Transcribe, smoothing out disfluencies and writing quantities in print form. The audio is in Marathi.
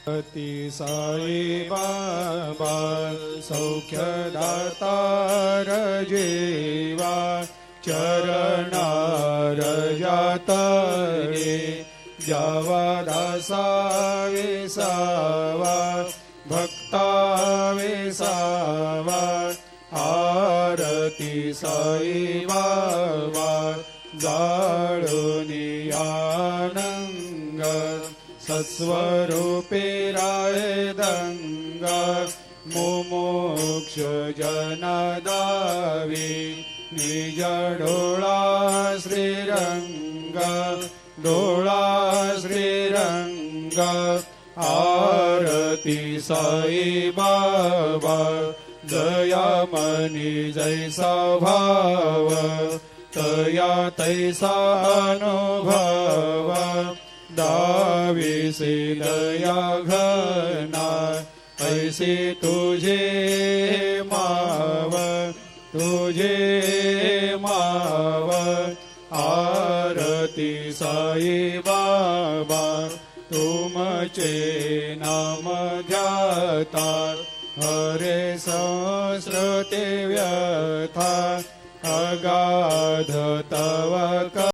अति साई बाबा सौख्यदातार जेवा चरणार जातरे जावा दासा विसावा भक्ता विसावा आरती साई बाबा जाळुनी आनंग सत्स्वरूपे राय दंग मुमुक्ष जनदावी निज डोळा श्रीरंग डोळा श्रीरंग आरती साई बाबा जया मनी जैसा भाव तया तैसा अनुभव दाविसे दया घना ऐसे तुझे माव आरती साई बाबा तुमचे नाम ध्याता हरे सहस्रते व्यथा अगाध तव